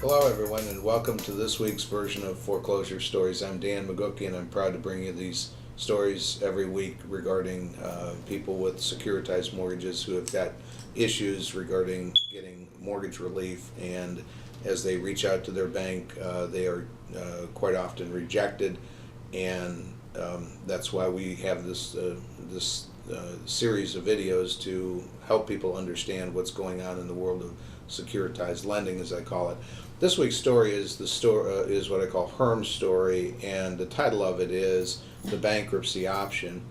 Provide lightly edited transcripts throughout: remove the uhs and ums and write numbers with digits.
Hello everyone, and welcome to this week's version of Foreclosure Stories. I'm Dan McGookey, and I'm proud to bring you these stories every week regarding people with securitized mortgages who have got issues regarding getting mortgage relief, and as they reach out to their bank, they are quite often rejected, and that's why we have this series of videos to help people understand what's going on in the world of securitized lending, as I call it. This week's story is is what I call Herm's story, and the title of it is The Bankruptcy Option.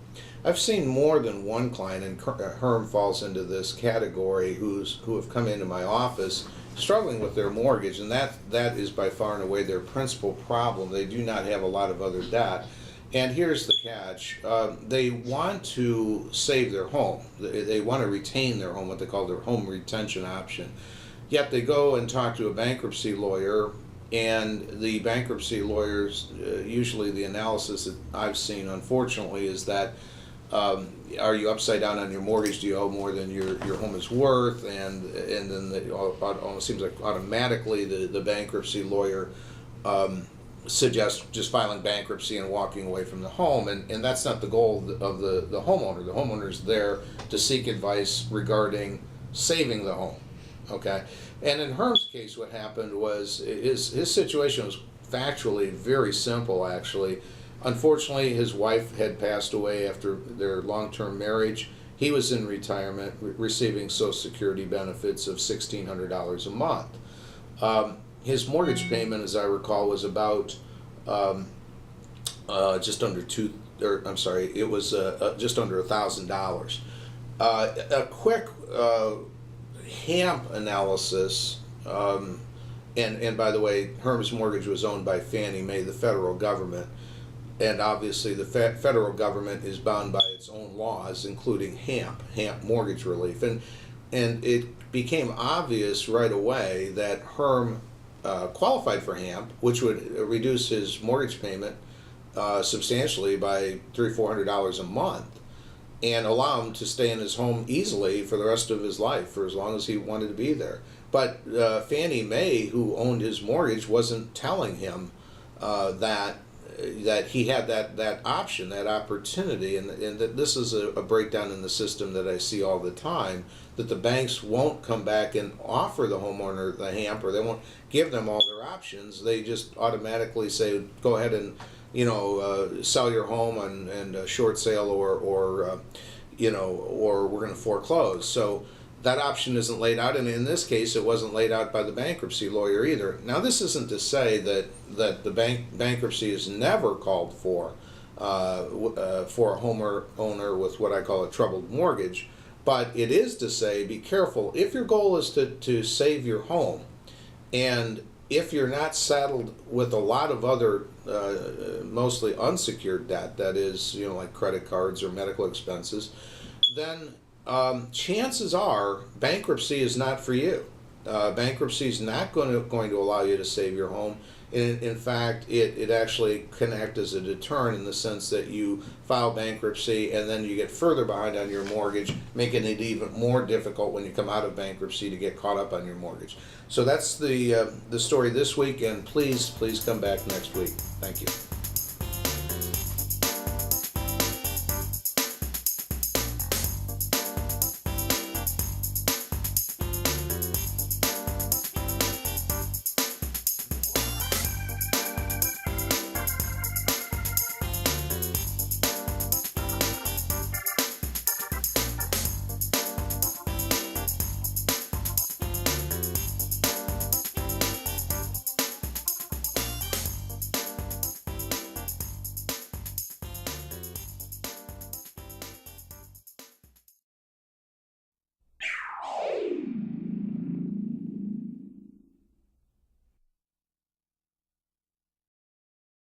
I've seen more than one client, and Herm falls into this category, who have come into my office struggling with their mortgage, and that is by far and away their principal problem. They do not have a lot of other debt. And here's the catch. They want to save their home. They want to retain their home, what they call their home retention option. Yet they go and talk to a bankruptcy lawyer, and the bankruptcy lawyers, usually the analysis that I've seen, unfortunately, is that are you upside down on your mortgage? Do you owe more than your home is worth? And then it almost seems like automatically the bankruptcy lawyer suggests just filing bankruptcy and walking away from the home, and that's not the goal of the homeowner. The homeowner is there to seek advice regarding saving the home. Okay, and in Herm's case, what happened was his situation was factually very simple, actually. Unfortunately, his wife had passed away after their long-term marriage. He was in retirement, receiving Social Security benefits of $1,600 a month. His mortgage payment, as I recall, was about just under it was just under $1,000. A quick HAMP analysis, and by the way, Herm's mortgage was owned by Fannie Mae, the federal government, and obviously the federal government is bound by its own laws, including HAMP mortgage relief, and it became obvious right away that Herm qualified for HAMP, which would reduce his mortgage payment substantially by $300-400 a month, and allow him to stay in his home easily for the rest of his life, for as long as he wanted to be there. But Fannie Mae, who owned his mortgage, wasn't telling him that he had that option, that opportunity, and that this is a breakdown in the system that I see all the time, that the banks won't come back and offer the homeowner the HAMP, or they won't give them all their options. They just automatically say, go ahead and sell your home and short sale, or we're going to foreclose. So that option isn't laid out, and in this case, it wasn't laid out by the bankruptcy lawyer either. Now, this isn't to say that the bankruptcy is never called for a homeowner with what I call a troubled mortgage, but it is to say, be careful. If your goal is to save your home, and if you're not saddled with a lot of other mostly unsecured debt, that is, like credit cards or medical expenses, then chances are bankruptcy is not for you. Bankruptcy is not going to allow you to save your home. In fact, it actually can act as a deterrent, in the sense that you file bankruptcy and then you get further behind on your mortgage, making it even more difficult when you come out of bankruptcy to get caught up on your mortgage. So that's the story this week, and please come back next week. Thank you.